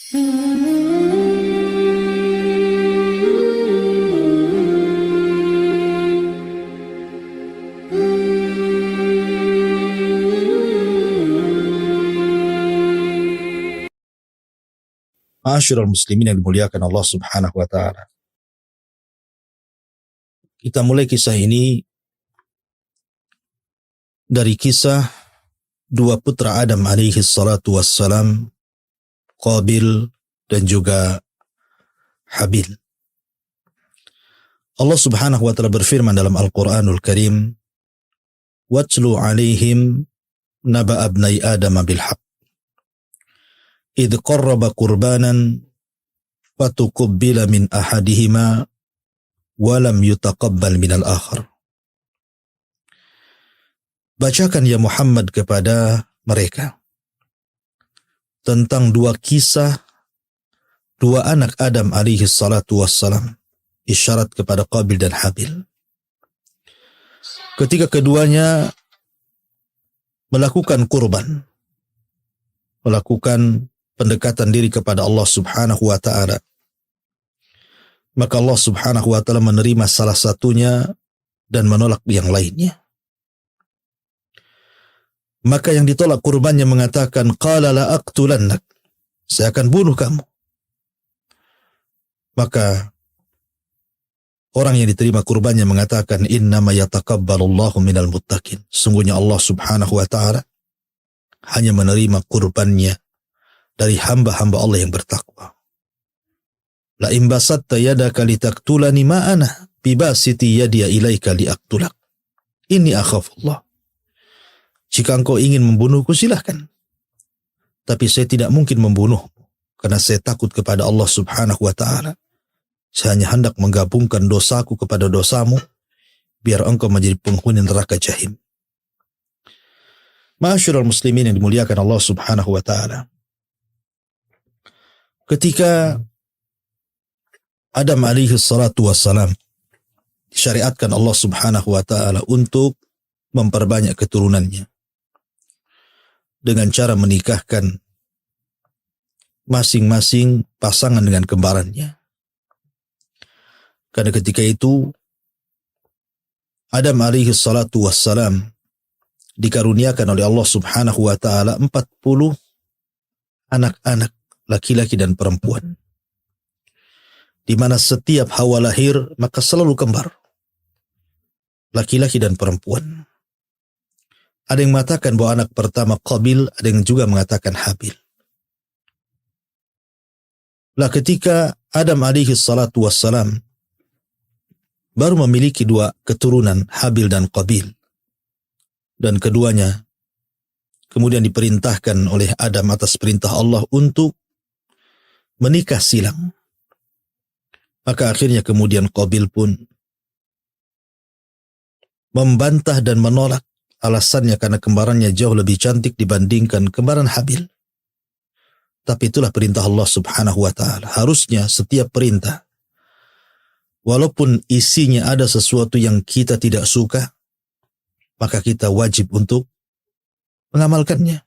Ma'asyiral muslimin yang dimuliakan Allah Subhanahu wa taala. Kita mulai kisah ini dari kisah dua putra Adam alaihi salatu wassalam, Qabil dan juga Habil. Allah Subhanahu wa taala berfirman dalam Al-Qur'anul Karim, "Watlu 'alaihim naba abnai Adam bil haqq. Idh qarraba qurbanan fatuqabbila min ahadihima wa lam yutaqabbal minal akhar." Bacakan ya Muhammad kepada mereka tentang dua kisah dua anak Adam alaihi salatu wassalam, isyarat kepada Qabil dan Habil. Ketika keduanya melakukan kurban, melakukan pendekatan diri kepada Allah Subhanahu wa ta'ala, maka Allah Subhanahu wa ta'ala menerima salah satunya dan menolak yang lainnya. Maka yang ditolak kurbannya mengatakan, qala la aqtulannak, saya akan bunuh kamu. Maka orang yang diterima kurbannya mengatakan, innama yataqabbalullahu minal muttaqin, sungguhnya Allah Subhanahu wa ta'ala hanya menerima kurbannya dari hamba-hamba Allah yang bertakwa. La in basatta yadaka litaktulani ma ana bibasiti yadiya ilaika liaktulak. Inni akhafullah. Jika engkau ingin membunuhku silahkan. Tapi saya tidak mungkin membunuhmu karena saya takut kepada Allah Subhanahu wa taala. Saya hanya hendak menggabungkan dosaku kepada dosamu biar engkau menjadi penghuni neraka jahim. Ma'asyiral muslimin yang dimuliakan Allah Subhanahu wa taala. Ketika Adam alaihi salatu wassalam disyariatkan Allah Subhanahu wa ta'ala untuk memperbanyak keturunannya dengan cara menikahkan masing-masing pasangan dengan kembarannya. Karena ketika itu Adam alaihi salatu wassalam dikaruniakan oleh Allah Subhanahu wa ta'ala 40 anak-anak laki-laki dan perempuan, di mana setiap Hawa lahir maka selalu kembar, laki-laki dan perempuan. Ada yang mengatakan bahwa anak pertama Qabil, ada yang juga mengatakan Habil. Lah ketika Adam alaihi salatu wassalam baru memiliki dua keturunan, Habil dan Qabil, dan keduanya kemudian diperintahkan oleh Adam atas perintah Allah untuk menikah silang. Maka akhirnya kemudian Qabil pun membantah dan menolak, alasannya karena kembarannya jauh lebih cantik dibandingkan kembaran Habil. Tapi itulah perintah Allah Subhanahu wa ta'ala. Harusnya setiap perintah, walaupun isinya ada sesuatu yang kita tidak suka, maka kita wajib untuk mengamalkannya.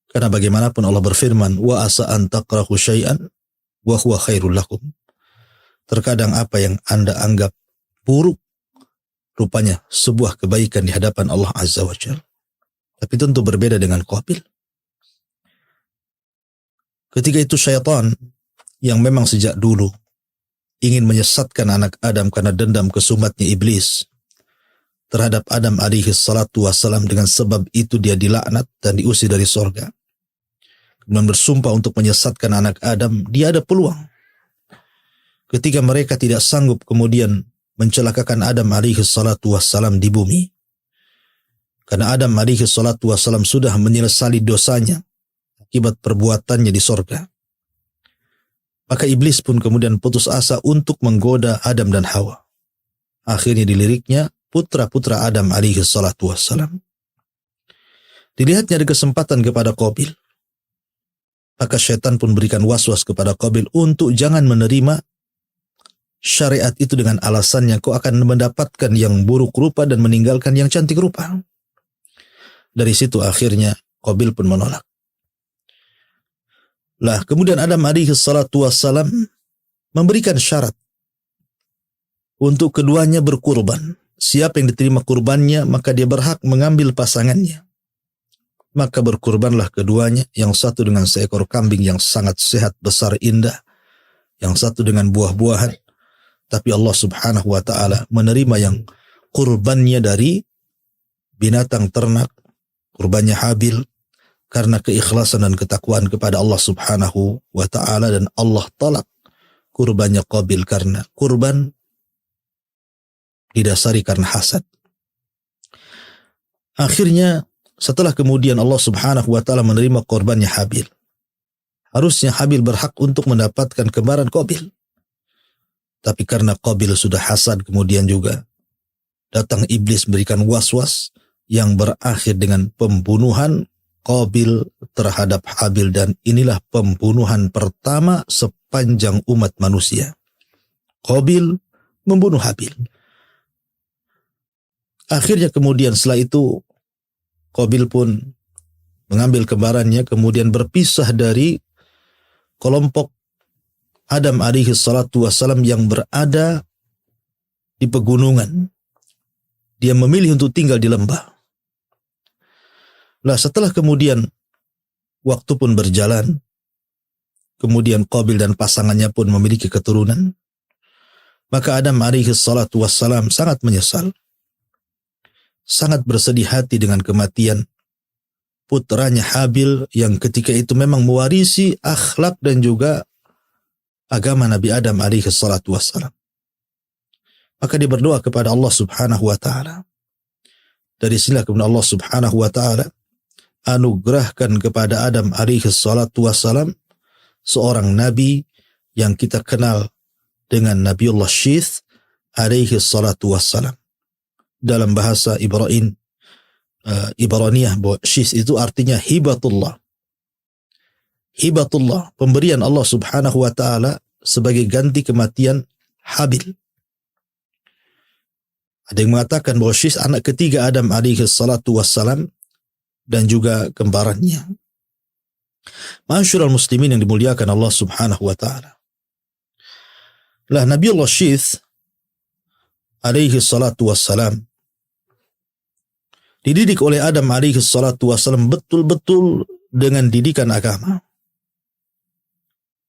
Karena bagaimanapun Allah berfirman, wa asa an takrahu syai'an wa huwa khairul lakum. Terkadang apa yang Anda anggap buruk rupanya sebuah kebaikan di hadapan Allah Azza wa Jalla. Tapi tentu berbeda dengan Qabil. Ketika itu syaitan yang memang sejak dulu ingin menyesatkan anak Adam karena dendam kesumatnya iblis terhadap Adam alaihi salatu wassalam, dengan sebab itu dia dilaknat dan diusir dari sorga. Kemudian bersumpah untuk menyesatkan anak Adam. Dia ada peluang. Ketika mereka tidak sanggup kemudian mencelakakan Adam alaihi salatu wassalam di bumi, karena Adam alaihi salatu wassalam sudah menyesali dosanya akibat perbuatannya di sorga, maka iblis pun kemudian putus asa untuk menggoda Adam dan Hawa. Akhirnya diliriknya putra-putra Adam alaihi salatu wassalam. Dilihatnya ada kesempatan kepada Qabil, maka syaitan pun berikan waswas kepada Qabil untuk jangan menerima syariat itu dengan alasannya kau akan mendapatkan yang buruk rupa dan meninggalkan yang cantik rupa. Dari situ akhirnya Qabil pun menolak. Lah kemudian Adam alaihi salatu wassalam memberikan syarat untuk keduanya berkurban. Siapa yang diterima kurbannya, maka dia berhak mengambil pasangannya. Maka berkurbanlah keduanya, yang satu dengan seekor kambing yang sangat sehat, besar, indah, yang satu dengan buah-buahan. Tapi Allah subhanahu wa ta'ala menerima yang kurbannya dari binatang ternak, kurbannya Habil, karena keikhlasan dan ketakwaan kepada Allah subhanahu wa ta'ala, dan Allah tolak kurbannya Qabil karena kurban didasari karena hasad. Akhirnya setelah kemudian Allah subhanahu wa ta'ala menerima korbannya Habil, harusnya Habil berhak untuk mendapatkan kembaran Qabil. Tapi karena Qabil sudah hasad, kemudian juga datang iblis berikan was-was yang berakhir dengan pembunuhan Qabil terhadap Habil, dan inilah pembunuhan pertama sepanjang umat manusia. Qabil membunuh Habil. Akhirnya kemudian setelah itu Qabil pun mengambil kembarannya, kemudian berpisah dari kelompok Adam alaihi salatu wassalam yang berada di pegunungan. Dia memilih untuk tinggal di lembah. Lah setelah kemudian waktu pun berjalan, kemudian Qabil dan pasangannya pun memiliki keturunan, maka Adam alaihi salatu wassalam sangat menyesal, sangat bersedih hati dengan kematian putranya Habil yang ketika itu memang mewarisi akhlak dan juga agama Nabi Adam alaihi salatu wassalam. Maka dia berdoa kepada Allah subhanahu wa ta'ala. Dari sinilah kemudian Allah subhanahu wa ta'ala anugerahkan kepada Adam alaihi salatu wassalam seorang nabi yang kita kenal dengan Nabiullah Syith alaihi salatu wassalam. Dalam bahasa Ibraniyah, Syith itu artinya hibatullah. Hibatullah, pemberian Allah subhanahu wa ta'ala sebagai ganti kematian Habil. Ada yang mengatakan bahwa Syith anak ketiga Adam alaihi salatu wassalam dan juga kembarannya. Ma'asyiral muslimin yang dimuliakan Allah subhanahu wa ta'ala. Lah Nabiullah Syith alaihi salatu wassalam dididik oleh Adam alaihi salatu wassalam betul-betul dengan didikan agama.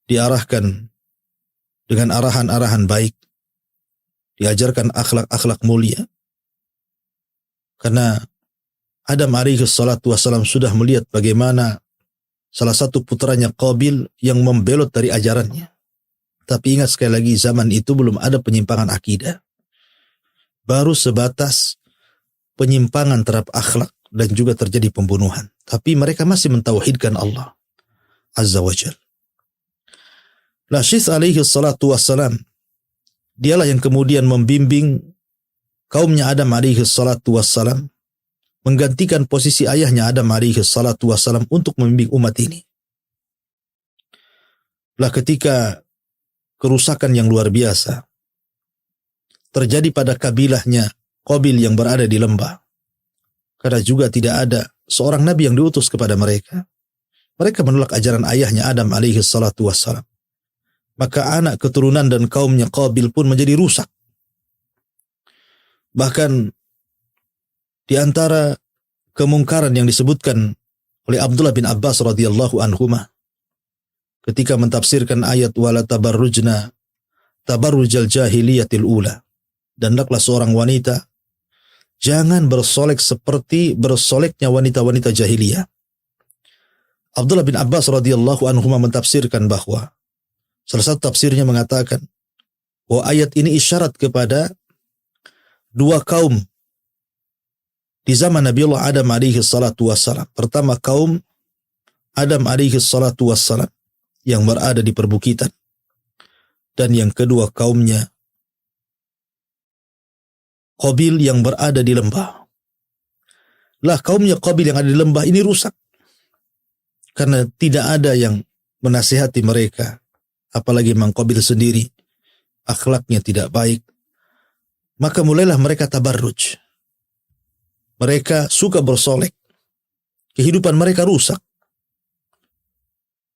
Diarahkan dengan arahan-arahan baik. Diajarkan akhlak-akhlak mulia. Karena Adam alaihi salatu wassalam sudah melihat bagaimana salah satu putranya Qabil yang membelot dari ajarannya. Tapi ingat sekali lagi, zaman itu belum ada penyimpangan akidah. Baru sebatas penyimpangan terhadap akhlak dan juga terjadi pembunuhan. Tapi mereka masih mentauhidkan Allah Azza wa Jal. Nah, Syith alaihi salatu wassalam, dialah yang kemudian membimbing kaumnya Adam alaihi salatu wassalam, menggantikan posisi ayahnya Adam alaihi salatu wassalam untuk membimbing umat ini. Lah ketika kerusakan yang luar biasa terjadi pada kabilahnya Qabil yang berada di lembah, karena juga tidak ada seorang nabi yang diutus kepada mereka. Mereka menolak ajaran ayahnya Adam alaihi salatu wassalam. Maka anak keturunan dan kaumnya Qabil pun menjadi rusak. Bahkan di antara kemungkaran yang disebutkan oleh Abdullah bin Abbas radhiyallahu anhuma ketika mentafsirkan ayat wala tabarrujna tabarrujal jahiliyatil ula, dan hendaklah seorang wanita jangan bersolek seperti bersoleknya wanita-wanita jahiliyah. Abdullah bin Abbas radhiyallahu anhuma mentafsirkan bahwa salah satu tafsirnya mengatakan bahwa ayat ini isyarat kepada dua kaum di zaman Nabiullah Adam alaihi salatu wassalam. Pertama kaum Adam alaihi salatu wassalam yang berada di perbukitan, dan yang kedua kaumnya Qabil yang berada di lembah. Lah kaumnya Qabil yang ada di lembah ini rusak karena tidak ada yang menasihati mereka, apalagi Mang Qabil sendiri akhlaknya tidak baik. Maka mulailah mereka tabarruj. Mereka suka bersolek. Kehidupan mereka rusak.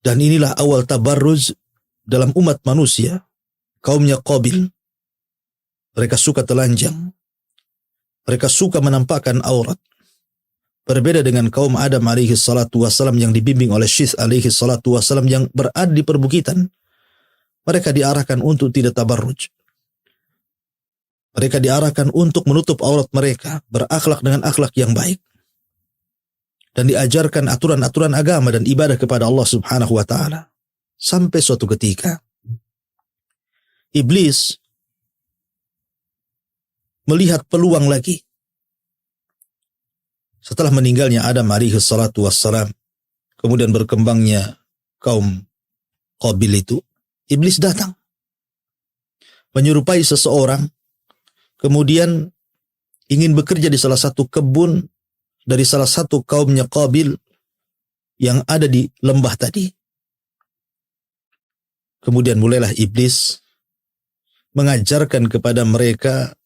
Dan inilah awal tabarruj dalam umat manusia, kaumnya Qabil. Mereka suka telanjang. Mereka suka menampakkan aurat. Berbeda dengan kaum Adam alaihi salatu wassalam yang dibimbing oleh Syith alaihi salatu wassalam yang berada di perbukitan. Mereka diarahkan untuk tidak tabarruj. Mereka diarahkan untuk menutup aurat mereka, berakhlak dengan akhlak yang baik. Dan diajarkan aturan-aturan agama dan ibadah kepada Allah subhanahu wa ta'ala. Sampai suatu ketika, Iblis melihat peluang lagi. Setelah meninggalnya Adam alaihi salatu wassalam, kemudian berkembangnya kaum Qabil itu, Iblis datang. Menyerupai seseorang, kemudian ingin bekerja di salah satu kebun dari salah satu kaumnya Qabil yang ada di lembah tadi. Kemudian mulailah Iblis mengajarkan kepada mereka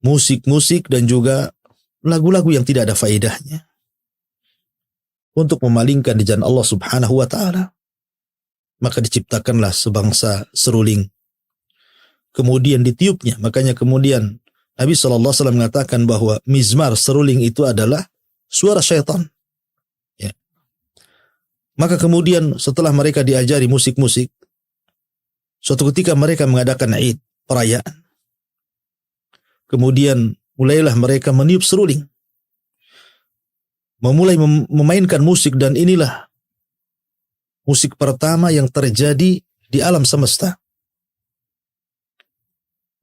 musik-musik dan juga lagu-lagu yang tidak ada faedahnya untuk memalingkan di jalan Allah subhanahu wa ta'ala. Maka diciptakanlah sebangsa seruling. Kemudian ditiupnya. Makanya kemudian Nabi SAW mengatakan bahwa mizmar seruling itu adalah suara syaitan. Ya. Maka kemudian setelah mereka diajari musik-musik, suatu ketika mereka mengadakan Id, perayaan. Kemudian mulailah mereka meniup seruling. Memulai memainkan musik, dan inilah musik pertama yang terjadi di alam semesta.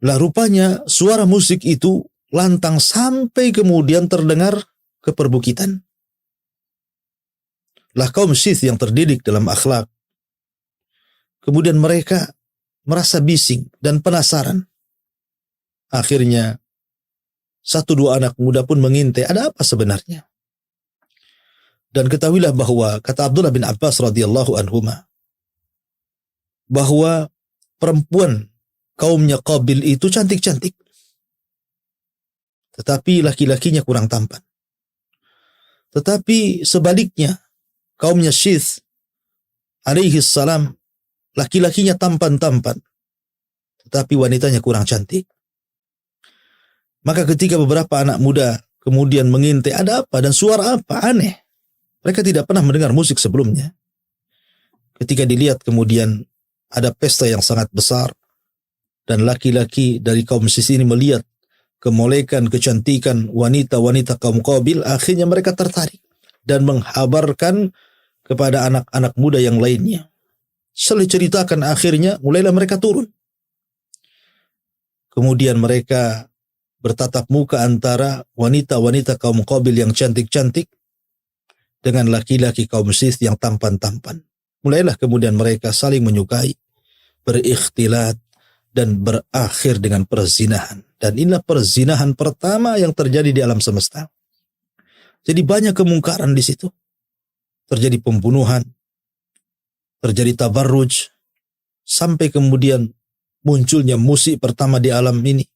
Lah rupanya suara musik itu lantang sampai kemudian terdengar ke perbukitan. Lah kaum Syith yang terdidik dalam akhlak, kemudian mereka merasa bising dan penasaran. Akhirnya satu dua anak muda pun mengintai ada apa sebenarnya. Dan ketahuilah bahwa kata Abdullah bin Abbas radhiyallahu anhuma bahwa perempuan kaumnya Qabil itu cantik-cantik, tetapi laki-lakinya kurang tampan. Tetapi sebaliknya kaumnya Syith alaihi salam, laki-lakinya tampan-tampan, tetapi wanitanya kurang cantik. Maka ketika beberapa anak muda kemudian mengintai ada apa dan suara apa aneh, mereka tidak pernah mendengar musik sebelumnya. Ketika dilihat kemudian ada pesta yang sangat besar, dan laki-laki dari kaum Syith ini melihat kemolekan, kecantikan wanita-wanita kaum Qabil, akhirnya mereka tertarik dan menghabarkan kepada anak-anak muda yang lainnya. Setelah ceritakan, akhirnya mulailah mereka turun. Kemudian mereka bertatap muka antara wanita-wanita kaum Qabil yang cantik-cantik dengan laki-laki kaum Syith yang tampan-tampan. Mulailah kemudian mereka saling menyukai, berikhtilat, dan berakhir dengan perzinahan. Dan inilah perzinahan pertama yang terjadi di alam semesta. Jadi banyak kemungkaran di situ. Terjadi pembunuhan, terjadi tabarruj, sampai kemudian munculnya musik pertama di alam ini,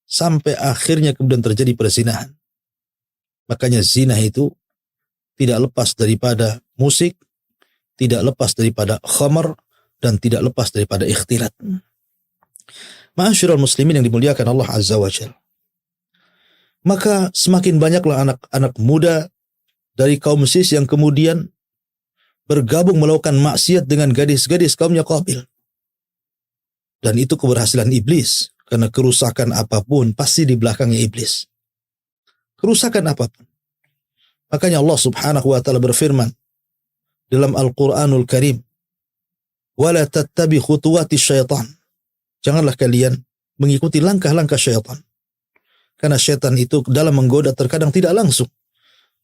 sampai akhirnya kemudian terjadi perzinahan. Makanya zina itu tidak lepas daripada musik, tidak lepas daripada khamar, dan tidak lepas daripada ikhtilat. Ma'asyiral muslimin yang dimuliakan Allah Azza wa Jalla. Maka semakin banyaklah anak-anak muda dari kaum Syith yang kemudian bergabung melakukan maksiat dengan gadis-gadis kaumnya Qabil. Dan itu keberhasilan iblis, karena kerusakan apapun pasti di belakangnya iblis. Kerusakan apapun. Makanya Allah Subhanahu wa taala berfirman dalam Al-Qur'anul Karim, "Wala tattabi khutuwati syaitan." Janganlah kalian mengikuti langkah-langkah syaitan. Karena syaitan itu dalam menggoda terkadang tidak langsung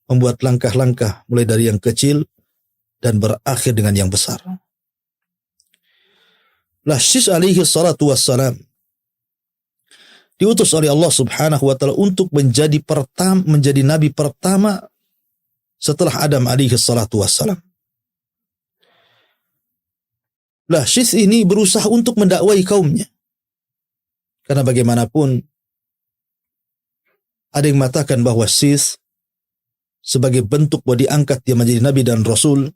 membuat langkah-langkah mulai dari yang kecil dan berakhir dengan yang besar. Lah Syith alaihi salatu wassalam diutus oleh Allah Subhanahu wa taala untuk menjadi nabi pertama setelah Adam alaihi salatu wassalam. Lah Syith ini berusaha untuk mendakwai kaumnya. Karena bagaimanapun ada yang mengatakan bahwa Syith sebagai bentuk bahwa diangkat dia menjadi nabi dan rasul,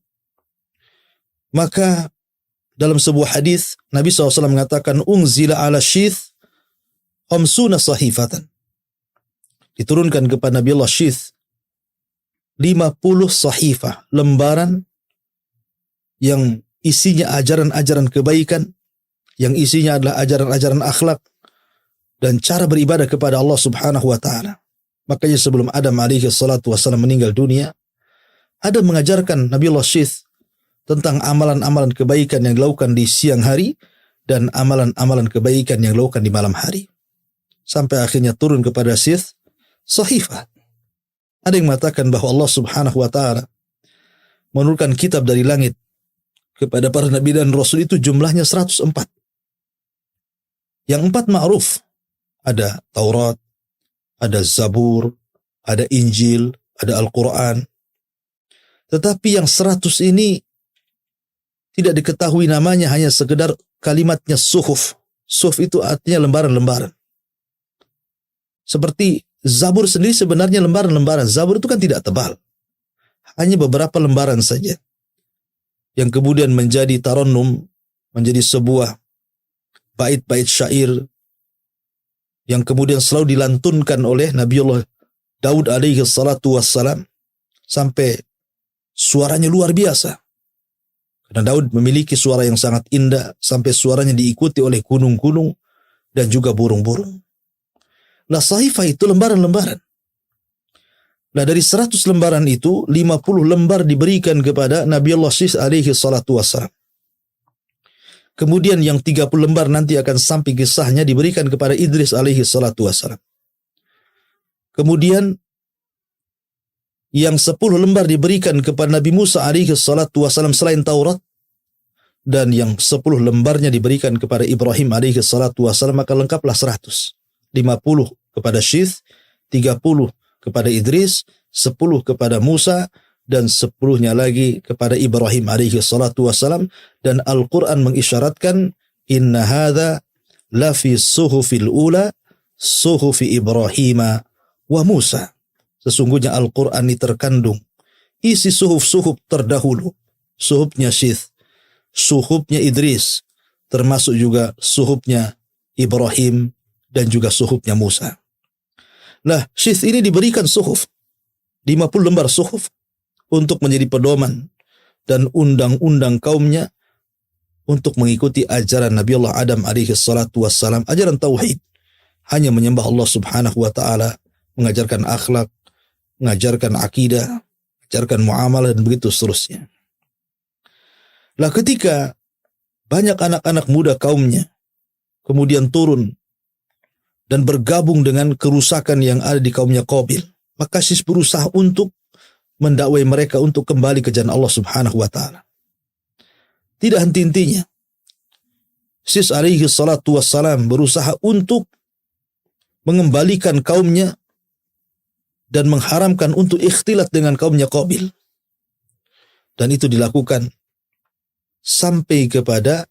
Maka dalam sebuah hadis Nabi SAW mengatakan unzila ala Syith khamsuna sahifatan. Diturunkan kepada Nabi Allah Syith 50 sahifah, lembaran yang isinya ajaran-ajaran kebaikan, yang isinya adalah ajaran-ajaran akhlak dan cara beribadah kepada Allah Subhanahu wa taala. Makanya sebelum Adam alaihi salatu wasallam meninggal dunia, Adam mengajarkan Nabi Allah Syith tentang amalan-amalan kebaikan yang dilakukan di siang hari dan amalan-amalan kebaikan yang dilakukan di malam hari. Sampai akhirnya turun kepada Syith sahifah. Ada yang mengatakan bahwa Allah Subhanahu wa taala menurunkan kitab dari langit kepada para nabi dan rasul itu jumlahnya 104. Yang 4 ma'ruf. Ada Taurat, ada Zabur, ada Injil, ada Al-Quran. Tetapi yang 100 ini tidak diketahui namanya, hanya sekedar kalimatnya suhuf. Suhuf itu artinya lembaran-lembaran. Seperti Zabur sendiri sebenarnya lembaran-lembaran. Zabur itu kan tidak tebal. Hanya beberapa lembaran saja. Yang kemudian menjadi tarannum, menjadi sebuah bait-bait syair yang kemudian selalu dilantunkan oleh Nabiullah Daud alaihi salatu wassalam sampai suaranya luar biasa. Karena Daud memiliki suara yang sangat indah sampai suaranya diikuti oleh gunung-gunung dan juga burung-burung. Nah, sahifah itu lembaran-lembaran. Nah, dari 100 lembaran itu 50 lembar diberikan kepada Nabi Allah Syith alaihi salatu wassalam. Kemudian yang 30 lembar nanti akan sampai kisahnya diberikan kepada Idris alaihi salatu wassalam. Kemudian yang 10 lembar diberikan kepada Nabi Musa alaihi salatu wassalam selain Taurat, dan yang 10 lembarnya diberikan kepada Ibrahim alaihi salatu wassalam, maka lengkaplah 100. 50 kepada Syith, 30 kepada Idris, 10 kepada Musa, dan 10-nya lagi kepada Ibrahim alaihi salatu wassalam. Dan Al-Quran mengisyaratkan inna hadha lafi suhufil ula suhufi Ibrahim wa Musa. Sesungguhnya Al-Quran ini terkandung isi suhuf-suhuf terdahulu. Suhufnya Syith, suhufnya Idris, termasuk juga suhufnya Ibrahim dan juga suhufnya Musa. Nah, Syith ini diberikan suhuf, 50 lembar suhuf untuk menjadi pedoman dan undang-undang kaumnya untuk mengikuti ajaran Nabi Allah Adam alaihi salatu wassalam, ajaran tauhid, hanya menyembah Allah Subhanahu wa taala, mengajarkan akhlak, mengajarkan akidah, mengajarkan muamalah dan begitu seterusnya. Lah, ketika banyak anak-anak muda kaumnya kemudian turun dan bergabung dengan kerusakan yang ada di kaumnya Qabil, maka Syith berusaha untuk mendakwai mereka untuk kembali ke jalan Allah Subhanahu wa taala. Tidak henti-hentinya Syith alaihi salatu wassalam berusaha untuk mengembalikan kaumnya dan mengharamkan untuk ikhtilat dengan kaumnya Qabil. Dan itu dilakukan sampai kepada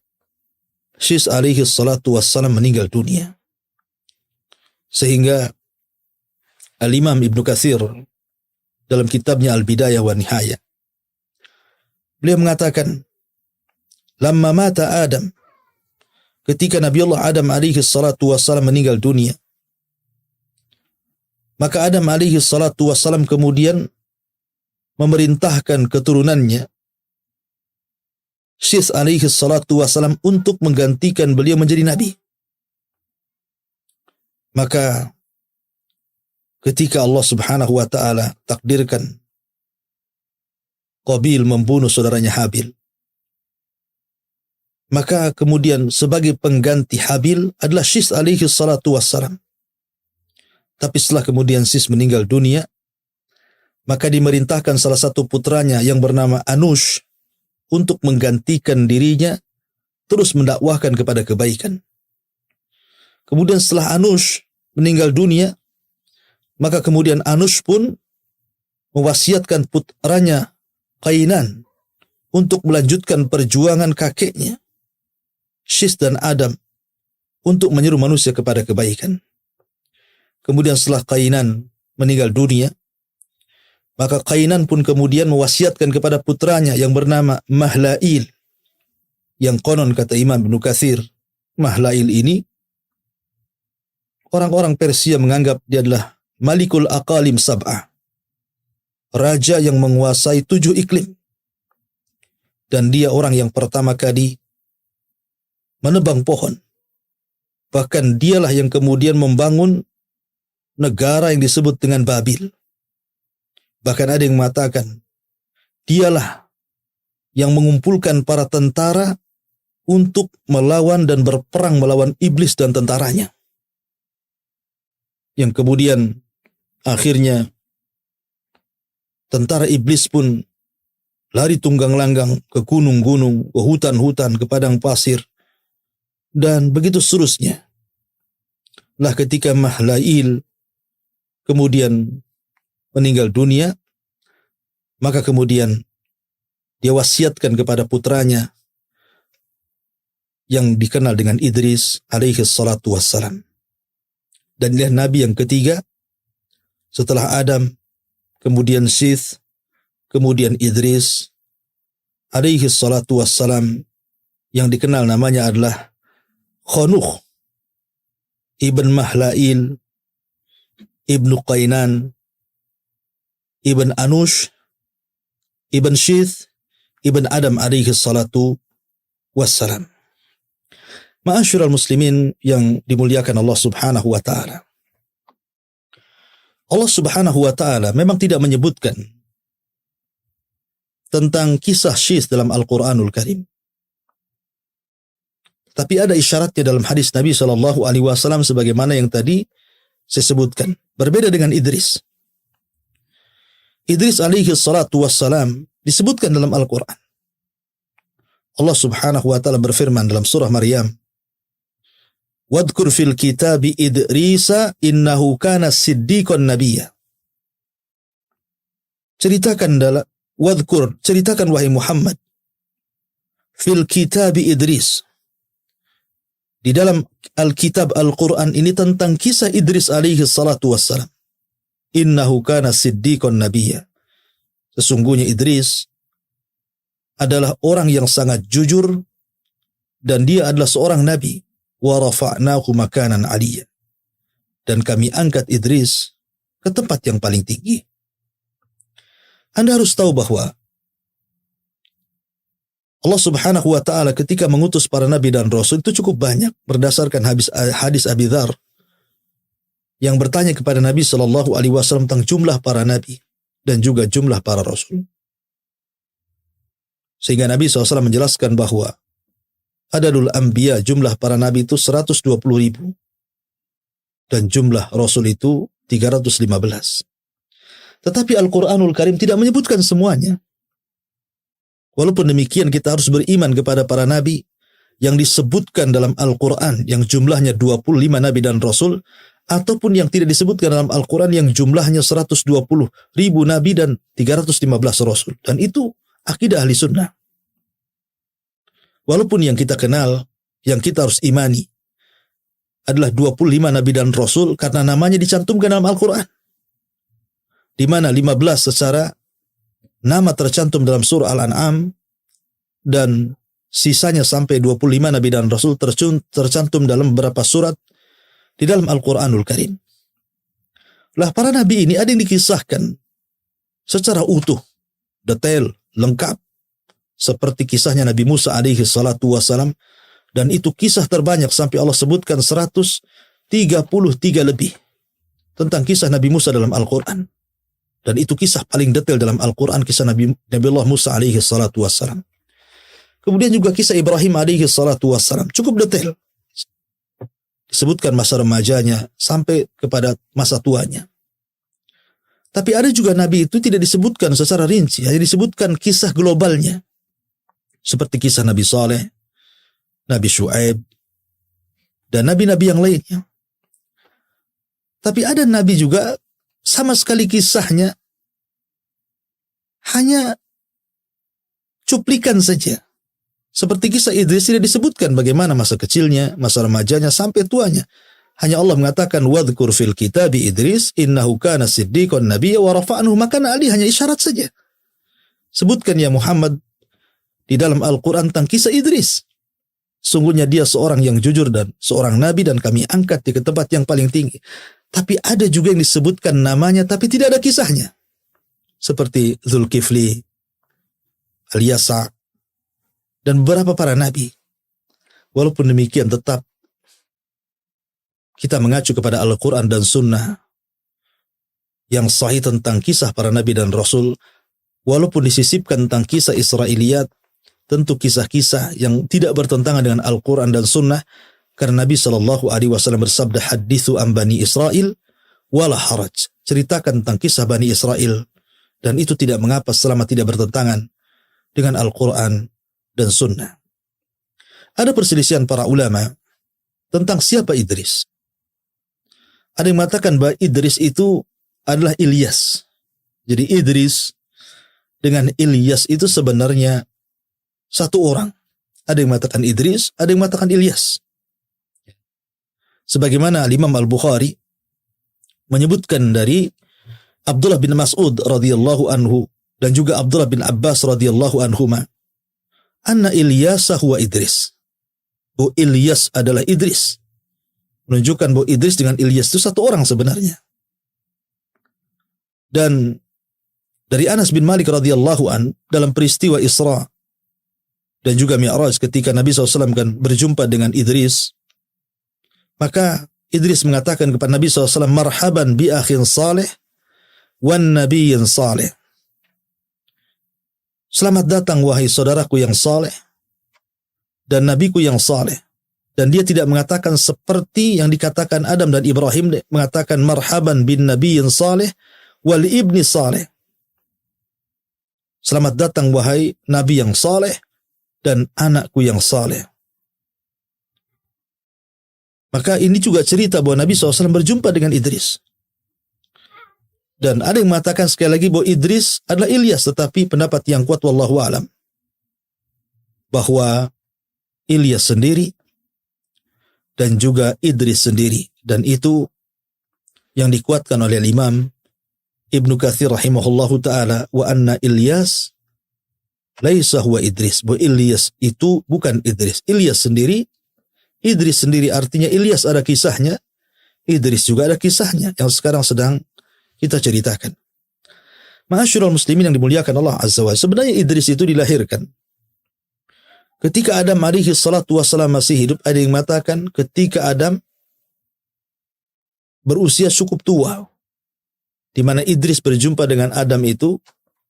Syith alaihi salatu wassalam meninggal dunia. Sehingga Al-Imam Ibnu Katsir dalam kitabnya Al-Bidayah wa Nihayah, beliau mengatakan, lamma mata Adam, ketika Nabi Allah Adam alaihi salatu wassalam meninggal dunia, maka Adam alaihi salatu wassalam kemudian memerintahkan keturunannya Syith alaihi salatu wassalam untuk menggantikan beliau menjadi nabi. Maka ketika Allah Subhanahu wa taala takdirkan Qabil membunuh saudaranya Habil, maka kemudian sebagai pengganti Habil adalah Syith alaihi salatu wassalam. Tapi setelah kemudian Syith meninggal dunia, maka dimerintahkan salah satu putranya yang bernama Anush untuk menggantikan dirinya, terus mendakwahkan kepada kebaikan. Kemudian setelah Anush meninggal dunia, maka kemudian Anush pun mewasiatkan putranya Qainan untuk melanjutkan perjuangan kakeknya Syith dan Adam untuk menyeru manusia kepada kebaikan. Kemudian setelah Qainan meninggal dunia, maka Qainan pun kemudian mewasiatkan kepada putranya yang bernama Mahlail yang konon kata Imam Ibnu Katsir, Mahlail ini orang-orang Persia menganggap dia adalah Malikul Aqalim Sab'ah, raja yang menguasai 7 iklim. Dan dia orang yang pertama kali menebang pohon. Bahkan dialah yang kemudian membangun negara yang disebut dengan Babil. Bahkan ada yang mengatakan, dialah yang mengumpulkan para tentara untuk melawan dan berperang melawan iblis dan tentaranya. Yang kemudian akhirnya tentara iblis pun lari tunggang langgang ke gunung-gunung, ke hutan-hutan, ke padang pasir, dan begitu seterusnya. Lah ketika Mahlail kemudian meninggal dunia, maka kemudian dia wasiatkan kepada putranya yang dikenal dengan Idris alaihi salatu wassalam. Dan dia nabi yang ketiga setelah Adam, kemudian Syith, kemudian Idris alaihi salatu wassalam, yang dikenal namanya adalah Khanuh ibn Mahlail ibn Qainan ibn Anush ibn Syith ibn Adam alaihi salatu wassalam. Ma'asyiral muslimin yang dimuliakan Allah subhanahu wa ta'ala. Allah subhanahu wa ta'ala memang tidak menyebutkan tentang kisah Syith dalam Al-Quranul Karim. Tapi ada isyaratnya dalam hadis Nabi SAW sebagaimana yang tadi saya sebutkan. Berbeda dengan Idris. Idris alaihi salatu wassalam disebutkan dalam Al-Quran. Allah subhanahu wa ta'ala berfirman dalam surah Maryam, Wadkur fil kitabi Idrisa innahu kana siddiqan nabiyya. Ceritakan wahai Muhammad, fil kitabi Idris, di dalam Alkitab Al-Quran ini tentang kisah Idris alaihi salatu wassalam. Innahu kana siddiqan nabiyya. Sesungguhnya Idris adalah orang yang sangat jujur dan dia adalah seorang nabi. Wa rafa'nahu makanan 'aliyya. Dan kami angkat Idris ke tempat yang paling tinggi. Anda harus tahu bahwa Allah subhanahu wa ta'ala ketika mengutus para nabi dan rasul itu cukup banyak berdasarkan hadis Abi Dzar yang bertanya kepada Nabi SAW tentang jumlah para nabi dan juga jumlah para rasul. Sehingga Nabi SAW menjelaskan bahwa Adadul Anbiya, jumlah para nabi itu 120.000 dan jumlah rasul itu 315. Tetapi Al-Quranul Karim tidak menyebutkan semuanya. Walaupun demikian kita harus beriman kepada para nabi yang disebutkan dalam Al-Quran yang jumlahnya 25 nabi dan rasul, ataupun yang tidak disebutkan dalam Al-Quran yang jumlahnya 120.000 nabi dan 315 rasul. Dan itu akidah ahli sunnah. Walaupun yang kita kenal, yang kita harus imani adalah 25 nabi dan rasul karena namanya dicantumkan dalam Al-Quran. Di mana 15 secara nama tercantum dalam surah Al-An'am dan sisanya sampai 25 nabi dan rasul tercantum dalam beberapa surat di dalam Al-Quranul Karim. Lah para nabi ini ada yang dikisahkan secara utuh, detail, lengkap. Seperti kisahnya Nabi Musa alaihi salatu wassalam, dan itu kisah terbanyak sampai Allah sebutkan 133 lebih tentang kisah Nabi Musa dalam Al-Quran. Dan itu kisah paling detail dalam Al-Quran, kisah Nabi Allah Musa alaihi salatu wassalam. Kemudian juga kisah Ibrahim alaihi salatu wassalam, cukup detail. Disebutkan masa remajanya sampai kepada masa tuanya. Tapi ada juga Nabi itu tidak disebutkan secara rinci, hanya disebutkan kisah globalnya. Seperti kisah Nabi Saleh, Nabi Syuaib, dan nabi-nabi yang lainnya. Tapi ada nabi juga sama sekali kisahnya hanya cuplikan saja. Seperti kisah Idris tidak disebutkan bagaimana masa kecilnya, masa remajanya, sampai tuanya. Hanya Allah mengatakan, Wadhkur fil kitabi Idris, innahu kana siddiqan nabiyya wa rafa'nahu makanan 'aliyya. Hanya isyarat saja. Sebutkan ya Muhammad di dalam Al-Quran tentang kisah Idris. Sungguhnya dia seorang yang jujur dan seorang nabi dan kami angkat di tempat yang paling tinggi. Tapi ada juga yang disebutkan namanya tapi tidak ada kisahnya. Seperti Zulkifli, Al-Yasa, dan beberapa para nabi. Walaupun demikian tetap kita mengacu kepada Al-Quran dan Sunnah yang sahih tentang kisah para nabi dan rasul. Walaupun disisipkan tentang kisah Israiliyat, tentu kisah-kisah yang tidak bertentangan dengan Al-Quran dan Sunnah, karena Nabi SAW bersabda, hadithu an Bani Israel wala haraj. Ceritakan tentang kisah Bani Israel, dan itu tidak mengapa selama tidak bertentangan dengan Al-Quran dan Sunnah. Ada perselisihan para ulama tentang siapa Idris. Ada yang mengatakan bahwa Idris itu adalah Ilyas. Jadi Idris dengan Ilyas itu sebenarnya satu orang. Ada yang mengatakan Idris, ada yang mengatakan Ilyas. Sebagaimana Imam Al-Bukhari menyebutkan dari Abdullah bin Mas'ud radhiyallahu anhu dan juga Abdullah bin Abbas radhiyallahu anhuma, anna Ilyasa huwa Idris. Bahwa Ilyas adalah Idris. Menunjukkan bahwa Idris dengan Ilyas itu satu orang sebenarnya. Dan dari Anas bin Malik radhiyallahu an dalam peristiwa Isra dan juga Mi'raj ketika Nabi SAW kan berjumpa dengan Idris, maka Idris mengatakan kepada Nabi SAW, marhaban bi akhin salih wan nabiyyin salih. Selamat datang wahai saudaraku yang saleh dan nabiku yang saleh. Dan dia tidak mengatakan seperti yang dikatakan Adam dan Ibrahim, mengatakan marhaban bin nabiyyin salih wal ibni salih. Selamat datang wahai nabi yang saleh dan anakku yang saleh. Maka ini juga cerita bahwa Nabi SAW berjumpa dengan Idris. Dan ada yang mengatakan sekali lagi bahwa Idris adalah Ilyas, tetapi pendapat yang kuat wallahu alam bahwa Ilyas sendiri dan juga Idris sendiri. Dan itu yang dikuatkan oleh Imam Ibnu Katsir rahimahullahu ta'ala, wa anna Ilyas laisa huwa Idris. Bahwa Ilyas itu bukan Idris. Ilyas sendiri, Idris sendiri, artinya Ilyas ada kisahnya, Idris juga ada kisahnya yang sekarang sedang kita ceritakan. Ma'asyiral muslimin yang dimuliakan Allah Azza wa Jalla, sebenarnya Idris itu dilahirkan ketika Adam alaihi salatu wassalam masih hidup. Ada yang mengatakan ketika Adam berusia cukup tua, di mana Idris berjumpa dengan Adam itu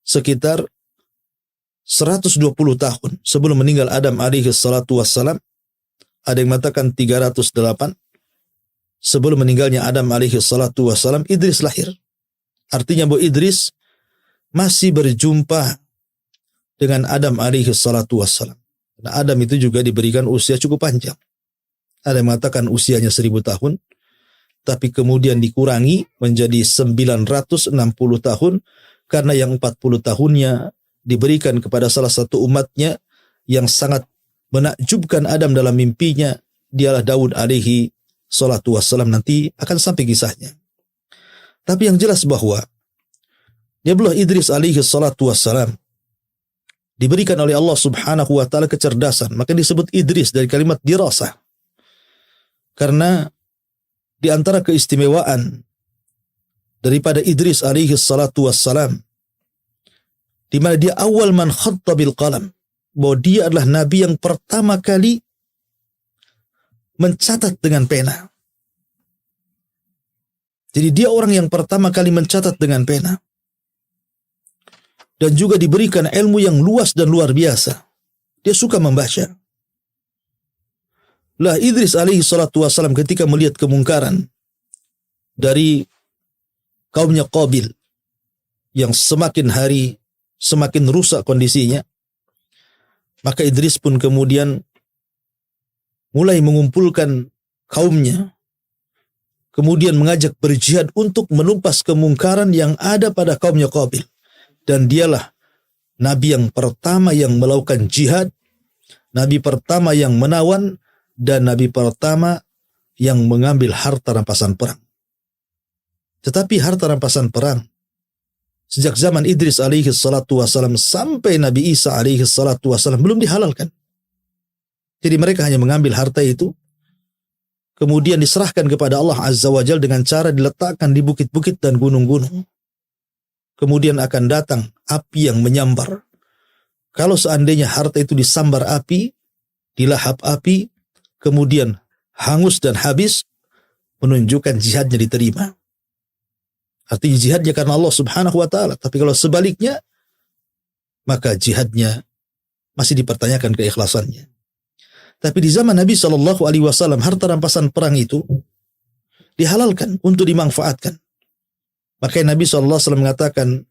sekitar 120 tahun sebelum meninggal Adam alaihi salatu wassalam. Ada yang mengatakan 308 sebelum meninggalnya Adam alaihi salatu wassalam, Idris lahir. Artinya bahwa Idris masih berjumpa dengan Adam alaihi salatu wassalam. Nah, Adam itu juga diberikan usia cukup panjang. Ada yang mengatakan usianya 1000 tahun, tapi kemudian dikurangi menjadi 960 tahun, karena yang 40 tahunnya diberikan kepada salah satu umatnya yang sangat menakjubkan Adam dalam mimpinya, dialah Daud alaihi salatu wassalam. Nanti akan sampai kisahnya. Tapi yang jelas bahwa Nabiullah Idris alaihi salatu wassalam diberikan oleh Allah subhanahu wa ta'ala kecerdasan. Maka disebut Idris dari kalimat dirasah. Karena di antara keistimewaan daripada Idris alaihi salatu wassalam, di mana dia awal man khatta bil qalam, bahwa dia adalah nabi yang pertama kali mencatat dengan pena. Jadi dia orang yang pertama kali mencatat dengan pena. Dan juga diberikan ilmu yang luas dan luar biasa. Dia suka membaca. Lah Idris alaihi salatu wassalam ketika melihat kemungkaran dari kaumnya Qabil yang semakin hari semakin rusak kondisinya, maka Idris pun kemudian mulai mengumpulkan kaumnya, kemudian mengajak berjihad untuk menumpas kemungkaran yang ada pada kaumnya Qabil. Dan dialah nabi yang pertama yang melakukan jihad, nabi pertama yang menawan, dan nabi pertama yang mengambil harta rampasan perang. Tetapi harta rampasan perang sejak zaman Idris alaihi salatu wassalam sampai Nabi Isa alaihi salatu wassalam belum dihalalkan. Jadi mereka hanya mengambil harta itu, kemudian diserahkan kepada Allah Azza wa Jalla dengan cara diletakkan di bukit-bukit dan gunung-gunung. Kemudian akan datang api yang menyambar. Kalau seandainya harta itu disambar api, dilahap api, kemudian hangus dan habis, menunjukkan jihadnya diterima. Artinya jihadnya karena Allah Subhanahu wa ta'ala. Tapi kalau sebaliknya, maka jihadnya masih dipertanyakan keikhlasannya. Tapi di zaman Nabi SAW, harta rampasan perang itu dihalalkan untuk dimanfaatkan. Makanya Nabi SAW mengatakan,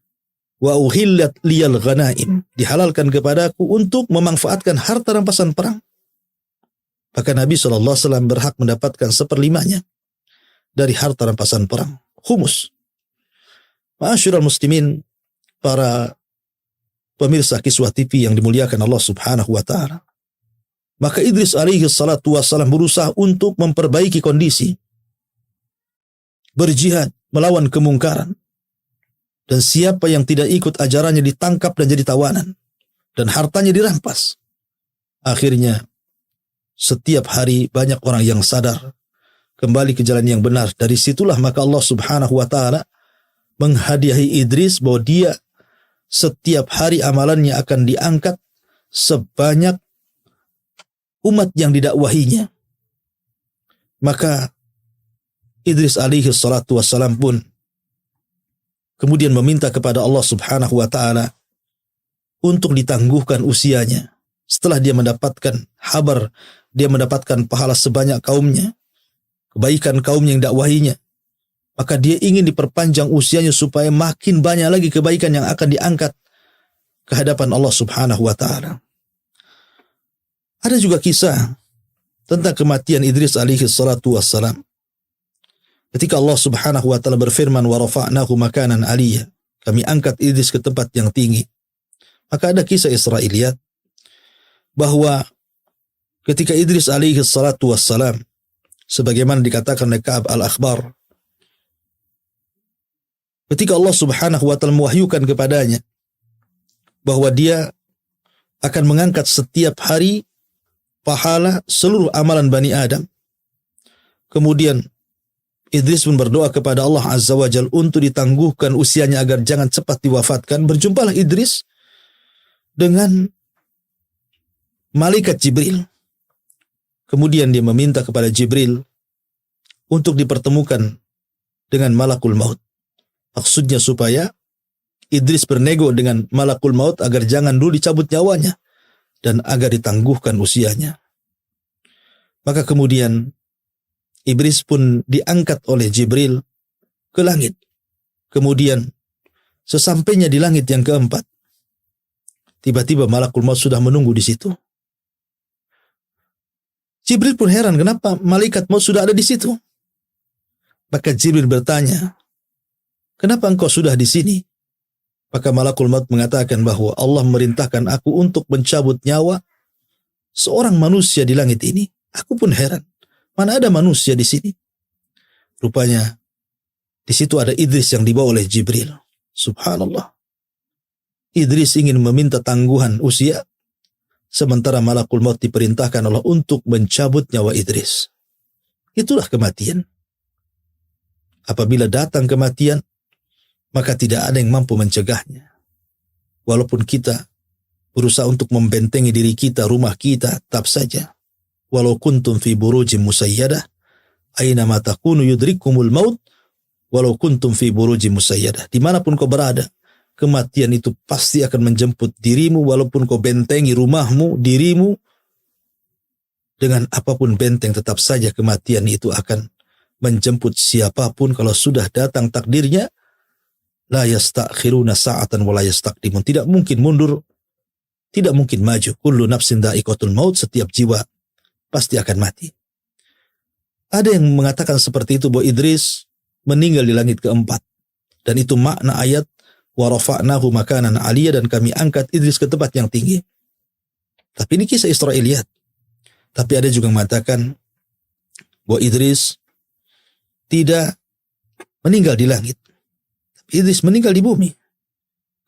wa uhillat liyal ghanaim, dihalalkan kepadaku untuk memanfaatkan harta rampasan perang. Maka Nabi SAW berhak mendapatkan 1/5 dari harta rampasan perang, khumus. Ma'asyiral muslimin, para pemirsa Kiswah TV yang dimuliakan Allah Subhanahu wa ta'ala. Maka Idris alaihi salatu wassalam berusaha untuk memperbaiki kondisi, berjihad melawan kemungkaran, dan siapa yang tidak ikut ajarannya ditangkap dan jadi tawanan, dan hartanya dirampas. Akhirnya setiap hari banyak orang yang sadar kembali ke jalan yang benar. Dari situlah maka Allah Subhanahu wa ta'ala menghadiahi Idris bahwa dia setiap hari amalannya akan diangkat sebanyak umat yang didakwahinya. Maka Idris alaihi salatu wassalam pun kemudian meminta kepada Allah Subhanahu wa ta'ala untuk ditangguhkan usianya. Setelah dia mendapatkan habar, dia mendapatkan pahala sebanyak kaumnya, kebaikan kaum yang dakwahinya, maka dia ingin diperpanjang usianya supaya makin banyak lagi kebaikan yang akan diangkat ke hadapan Allah Subhanahu wa ta'ala. Ada juga kisah tentang kematian Idris alaihi salatu wassalam. Ketika Allah Subhanahu wa ta'ala berfirman, wa rafa'nahu makanan aliyya, kami angkat Idris ke tempat yang tinggi. Maka ada kisah Israiliyat bahwa ketika Idris alaihi salatu wassalam, sebagaimana dikatakan oleh Ka'ab al-Akhbar, ketika Allah Subhanahu wa ta'ala mewahyukan kepadanya bahwa dia akan mengangkat setiap hari pahala seluruh amalan Bani Adam. Kemudian Idris pun berdoa kepada Allah Azza wa Jalla untuk ditangguhkan usianya agar jangan cepat diwafatkan. Berjumpalah Idris dengan malaikat Jibril. Kemudian dia meminta kepada Jibril untuk dipertemukan dengan malakul maut. Maksudnya supaya Idris bernego dengan malakul maut agar jangan dulu dicabut nyawanya dan agar ditangguhkan usianya. Maka kemudian Iblis pun diangkat oleh Jibril ke langit. Kemudian sesampainya di langit yang keempat, tiba-tiba malakul maut sudah menunggu di situ. Jibril pun heran, kenapa malaikat maut sudah ada di situ? Maka Jibril bertanya, kenapa engkau sudah di sini? Maka malakul maut mengatakan bahwa Allah memerintahkan aku untuk mencabut nyawa seorang manusia di langit ini. Aku pun heran, mana ada manusia di sini? Rupanya di situ ada Idris yang dibawa oleh Jibril. Subhanallah. Idris ingin meminta tangguhan usia, sementara malakul maut diperintahkan Allah untuk mencabut nyawa Idris. Itulah kematian. Apabila datang kematian, maka tidak ada yang mampu mencegahnya. Walaupun kita berusaha untuk membentengi diri kita, rumah kita, tetap saja. Walau kuntum fi burujim musayyadah, aina ma takunu yudrikumul maut, walau kuntum fi burujim musayyadah. Dimanapun kau berada, kematian itu pasti akan menjemput dirimu, walaupun kau bentengi rumahmu, dirimu, dengan apapun benteng, tetap saja kematian itu akan menjemput siapapun. Kalau sudah datang takdirnya, la yastakhiruna sa'atan wa la yastaqdimun. Tidak mungkin mundur, tidak mungkin maju. Kullu nafsin dha'iqatul maut, setiap jiwa pasti akan mati. Ada yang mengatakan seperti itu, bahwa Idris meninggal di langit keempat. Dan itu makna ayat wa rafa'nahu makanan aliyya, dan kami angkat Idris ke tempat yang tinggi. Tapi ini kisah Israiliyat. Tapi ada juga yang mengatakan bahwa Idris tidak meninggal di langit. Idris meninggal di bumi.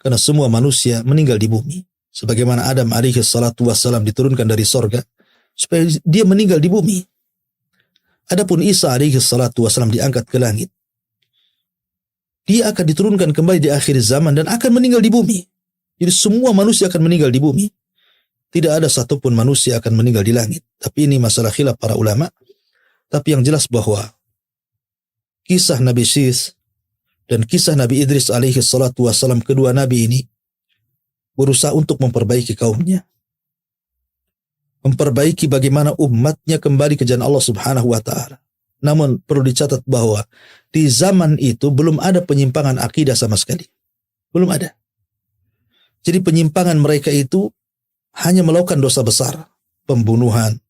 Karena semua manusia meninggal di bumi. Sebagaimana Adam alaihi salatu wassalam diturunkan dari sorga, supaya dia meninggal di bumi. Adapun Isa alaihi salatu wasalam diangkat ke langit, dia akan diturunkan kembali di akhir zaman dan akan meninggal di bumi. Jadi semua manusia akan meninggal di bumi. Tidak ada satupun manusia akan meninggal di langit. Tapi ini masalah khilaf para ulama. Tapi yang jelas bahwa kisah Nabi Syith dan kisah Nabi Idris alaihi salatu wasalam, kedua nabi ini berusaha untuk memperbaiki kaumnya. Memperbaiki bagaimana umatnya kembali ke jalan Allah Subhanahu wa taala. Namun perlu dicatat bahwa di zaman itu belum ada penyimpangan akidah sama sekali. Belum ada. Jadi penyimpangan mereka itu hanya melakukan dosa besar, pembunuhan,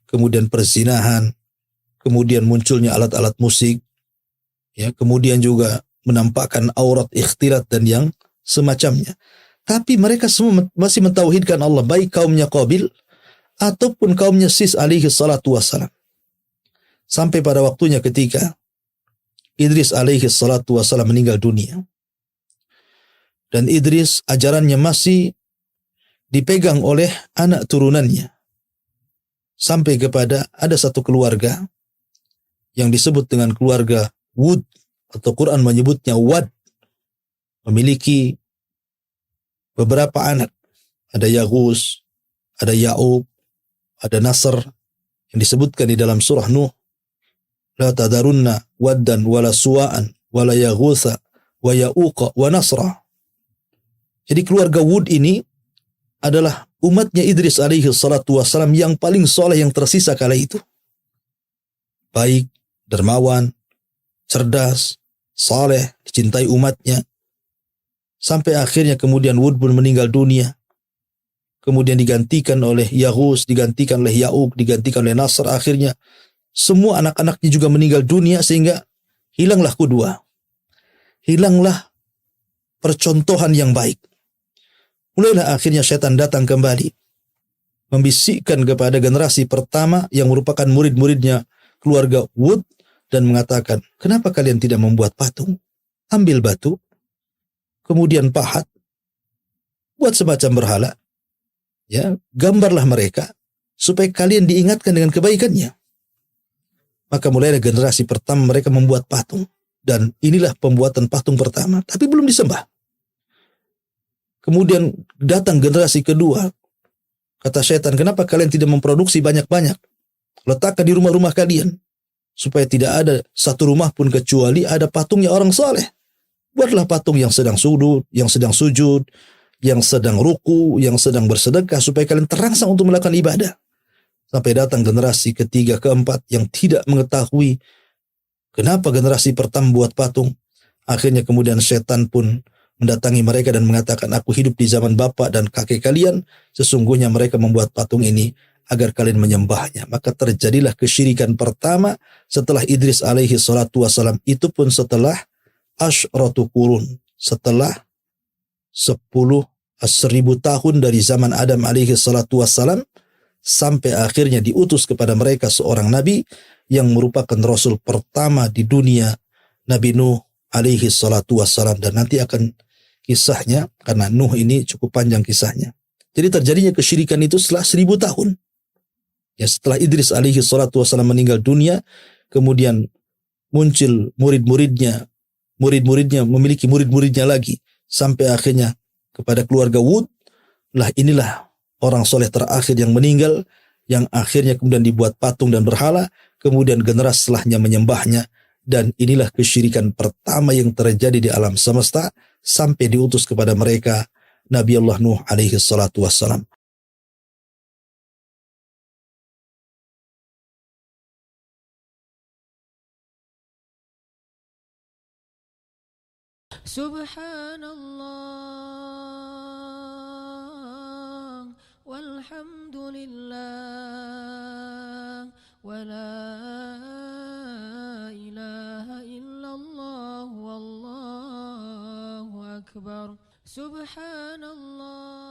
kemudian perzinahan, kemudian munculnya alat-alat musik, ya, kemudian juga menampakkan aurat, ikhtilat dan yang semacamnya. Tapi mereka semua masih mentauhidkan Allah, baik kaumnya Qabil ataupun kaumnya Sis alaihi salatu wassalam. Sampai pada waktunya ketika Idris alaihi salatu wassalam meninggal dunia. Dan Idris ajarannya masih dipegang oleh anak turunannya. Sampai kepada ada satu keluarga yang disebut dengan keluarga Wud, atau Quran menyebutnya Wad, memiliki beberapa anak. Ada Yaghus, ada Ya'ub, ada Nasr, yang disebutkan di dalam surah Nuh. La tadarunna waddan wala suwa'an wala yaghutha wa ya'uqa wa nasra. Jadi keluarga Wud ini adalah umatnya Idris alaihi salatu wassalam yang paling soleh yang tersisa kala itu. Baik, dermawan, cerdas, saleh, dicintai umatnya. Sampai akhirnya kemudian Wud pun meninggal dunia. Kemudian digantikan oleh Yaghus, digantikan oleh Ya'uq, digantikan oleh Nasr. Akhirnya semua anak-anaknya juga meninggal dunia sehingga hilanglah kedua. Hilanglah percontohan yang baik. Mulailah akhirnya syaitan datang kembali, membisikkan kepada generasi pertama yang merupakan murid-muridnya keluarga Wud dan mengatakan, kenapa kalian tidak membuat patung? Ambil batu, kemudian pahat, buat semacam berhala, ya, gambarlah mereka supaya kalian diingatkan dengan kebaikannya. Maka mulailah generasi pertama mereka membuat patung, dan inilah pembuatan patung pertama, tapi belum disembah. Kemudian datang generasi kedua. Kata syaitan, kenapa kalian tidak memproduksi banyak-banyak? Letakkan di rumah-rumah kalian. Supaya tidak ada satu rumah pun kecuali ada patungnya orang saleh. Buatlah patung yang sedang sujud, yang sedang ruku, yang sedang bersedekah. Supaya kalian terangsang untuk melakukan ibadah. Sampai datang generasi ketiga, keempat yang tidak mengetahui kenapa generasi pertama buat patung. Akhirnya kemudian syaitan pun mendatangi mereka dan mengatakan, aku hidup di zaman bapak dan kakek kalian, sesungguhnya mereka membuat patung ini agar kalian menyembahnya. Maka terjadilah kesyirikan pertama setelah Idris alaihi salatu wassalam, itu pun setelah asyratu qurun, setelah 10.000 tahun dari zaman Adam alaihi salatu wassalam, sampai akhirnya diutus kepada mereka seorang nabi yang merupakan rasul pertama di dunia, Nabi Nuh alaihi salatu wassalam. Dan nanti akan kisahnya, karena Nuh ini cukup panjang kisahnya. Jadi terjadinya kesyirikan itu setelah 1000 tahun. Ya, setelah Idris alaihi salatu wassalam meninggal dunia, kemudian muncul murid-muridnya memiliki murid-muridnya lagi, sampai akhirnya kepada keluarga Wud. Lah inilah orang soleh terakhir yang meninggal, yang akhirnya kemudian dibuat patung dan berhala, kemudian generasi setelahnya menyembahnya. Dan inilah kesyirikan pertama yang terjadi di alam semesta sampai diutus kepada mereka Nabi Allah Nuh alaihi salatu wassalam. Subhanallah walhamdulillah wala ilaha illallah wallahu akbar. Subhanallah